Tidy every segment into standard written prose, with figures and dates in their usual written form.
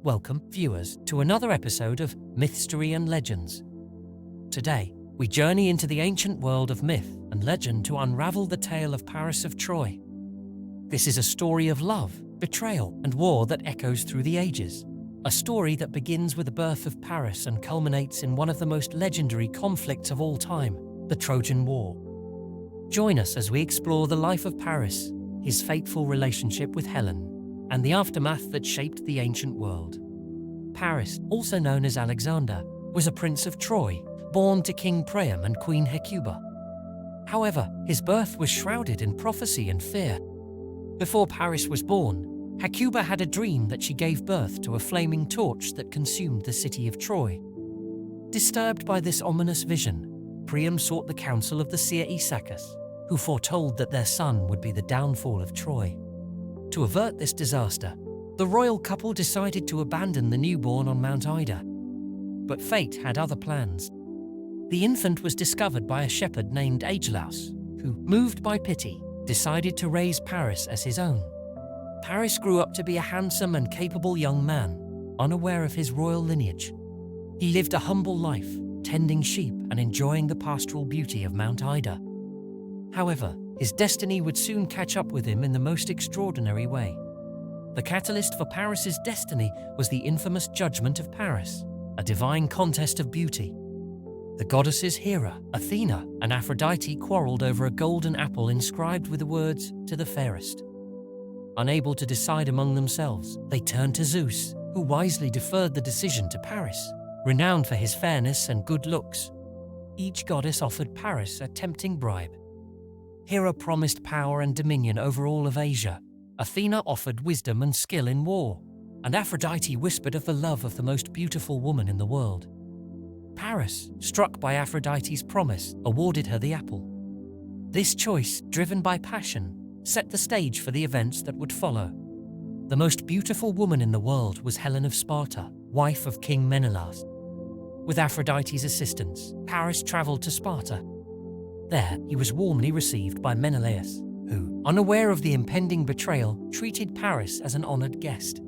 Welcome, viewers, to another episode of Mythstory and Legends. Today, we journey into the ancient world of myth and legend to unravel the tale of Paris of Troy. This is a story of love, betrayal, and war that echoes through the ages. A story that begins with the birth of Paris and culminates in one of the most legendary conflicts of all time, the Trojan War. Join us as we explore the life of Paris, his fateful relationship with Helen, and the aftermath that shaped the ancient world. Paris, also known as Alexander, was a prince of Troy, born to King Priam and Queen Hecuba. However, his birth was shrouded in prophecy and fear. Before Paris was born, Hecuba had a dream that she gave birth to a flaming torch that consumed the city of Troy. Disturbed by this ominous vision, Priam sought the counsel of the seer Isaacus, who foretold that their son would be the downfall of Troy. To avert this disaster, the royal couple decided to abandon the newborn on Mount Ida. But fate had other plans. The infant was discovered by a shepherd named Agelaus, who, moved by pity, decided to raise Paris as his own. Paris grew up to be a handsome and capable young man, unaware of his royal lineage. He lived a humble life, tending sheep and enjoying the pastoral beauty of Mount Ida. However, his destiny would soon catch up with him in the most extraordinary way. The catalyst for Paris's destiny was the infamous judgment of Paris, a divine contest of beauty. The goddesses Hera, Athena, and Aphrodite quarreled over a golden apple inscribed with the words, "To the fairest." Unable to decide among themselves, they turned to Zeus, who wisely deferred the decision to Paris, renowned for his fairness and good looks. Each goddess offered Paris a tempting bribe. Hera promised power and dominion over all of Asia. Athena offered wisdom and skill in war, and Aphrodite whispered of the love of the most beautiful woman in the world. Paris, struck by Aphrodite's promise, awarded her the apple. This choice, driven by passion, set the stage for the events that would follow. The most beautiful woman in the world was Helen of Sparta, wife of King Menelaus. With Aphrodite's assistance, Paris traveled to Sparta. There, he was warmly received by Menelaus, who, unaware of the impending betrayal, treated Paris as an honored guest.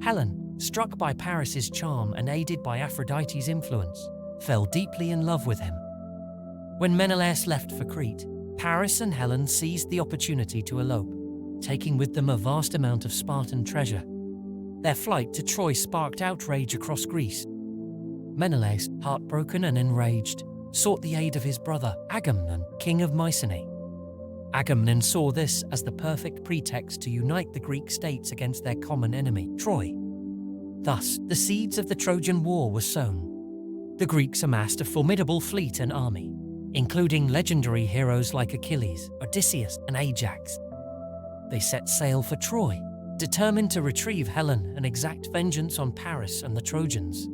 Helen, struck by Paris's charm and aided by Aphrodite's influence, fell deeply in love with him. When Menelaus left for Crete, Paris and Helen seized the opportunity to elope, taking with them a vast amount of Spartan treasure. Their flight to Troy sparked outrage across Greece. Menelaus, heartbroken and enraged, sought the aid of his brother, Agamemnon, king of Mycenae. Agamemnon saw this as the perfect pretext to unite the Greek states against their common enemy, Troy. Thus, the seeds of the Trojan War were sown. The Greeks amassed a formidable fleet and army, including legendary heroes like Achilles, Odysseus, and Ajax. They set sail for Troy, determined to retrieve Helen and exact vengeance on Paris and the Trojans.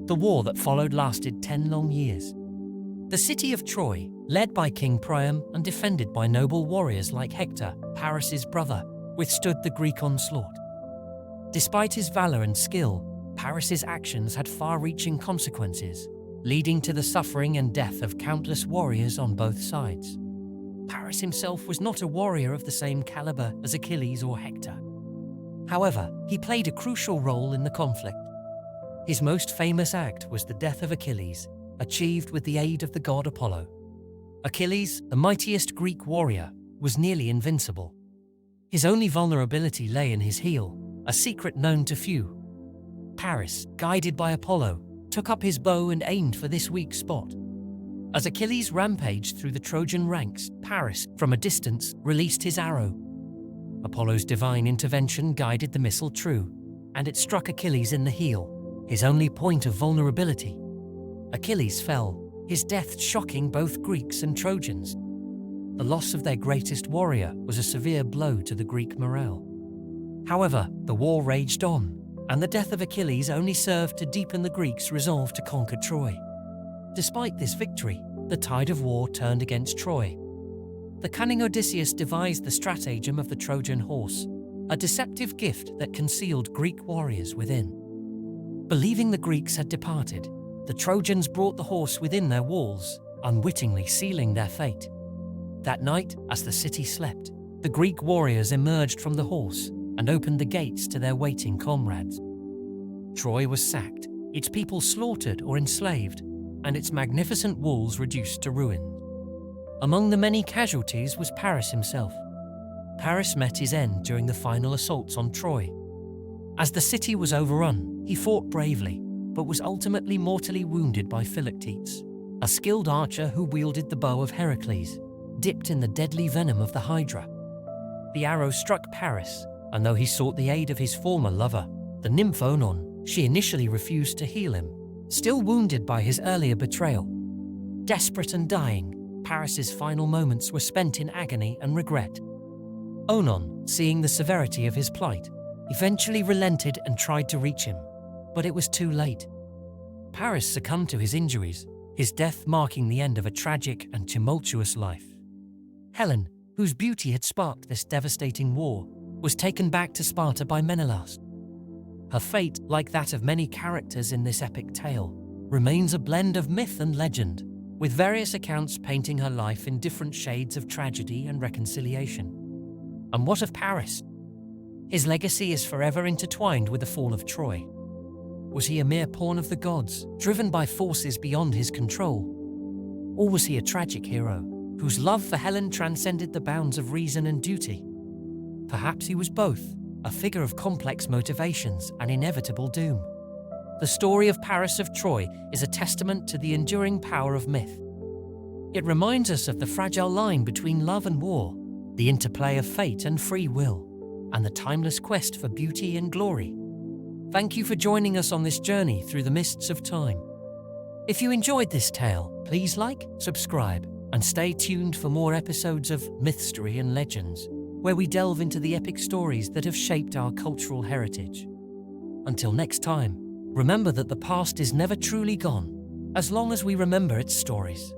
The war that followed lasted 10 long years. The city of Troy, led by King Priam and defended by noble warriors like Hector, Paris's brother, withstood the Greek onslaught. Despite his valor and skill, Paris's actions had far-reaching consequences, leading to the suffering and death of countless warriors on both sides. Paris himself was not a warrior of the same caliber as Achilles or Hector. However, he played a crucial role in the conflict. His most famous act was the death of Achilles, achieved with the aid of the god Apollo. Achilles, the mightiest Greek warrior, was nearly invincible. His only vulnerability lay in his heel, a secret known to few. Paris, guided by Apollo, took up his bow and aimed for this weak spot. As Achilles rampaged through the Trojan ranks, Paris, from a distance, released his arrow. Apollo's divine intervention guided the missile true, and it struck Achilles in the heel, his only point of vulnerability. Achilles fell, his death shocking both Greeks and Trojans. The loss of their greatest warrior was a severe blow to the Greek morale. However, the war raged on, and the death of Achilles only served to deepen the Greeks' resolve to conquer Troy. Despite this victory, the tide of war turned against Troy. The cunning Odysseus devised the stratagem of the Trojan horse, a deceptive gift that concealed Greek warriors within. Believing the Greeks had departed, the Trojans brought the horse within their walls, unwittingly sealing their fate. That night, as the city slept, the Greek warriors emerged from the horse and opened the gates to their waiting comrades. Troy was sacked, its people slaughtered or enslaved, and its magnificent walls reduced to ruins. Among the many casualties was Paris himself. Paris met his end during the final assaults on Troy. As the city was overrun, he fought bravely, but was ultimately mortally wounded by Philoctetes, a skilled archer who wielded the bow of Heracles, dipped in the deadly venom of the Hydra. The arrow struck Paris, and though he sought the aid of his former lover, the nymph Oenon, she initially refused to heal him, still wounded by his earlier betrayal. Desperate and dying, Paris's final moments were spent in agony and regret. Oenon, seeing the severity of his plight, eventually relented and tried to reach him, but it was too late. Paris succumbed to his injuries, his death marking the end of a tragic and tumultuous life. Helen, whose beauty had sparked this devastating war, was taken back to Sparta by Menelaus. Her fate, like that of many characters in this epic tale, remains a blend of myth and legend, with various accounts painting her life in different shades of tragedy and reconciliation. And what of Paris? His legacy is forever intertwined with the fall of Troy. Was he a mere pawn of the gods, driven by forces beyond his control? Or was he a tragic hero, whose love for Helen transcended the bounds of reason and duty? Perhaps he was both, a figure of complex motivations and inevitable doom. The story of Paris of Troy is a testament to the enduring power of myth. It reminds us of the fragile line between love and war, the interplay of fate and free will, and the timeless quest for beauty and glory. Thank you for joining us on this journey through the mists of time. If you enjoyed this tale, please like, subscribe, and stay tuned for more episodes of Mythstory and Legends, where we delve into the epic stories that have shaped our cultural heritage. Until next time, remember that the past is never truly gone, as long as we remember its stories.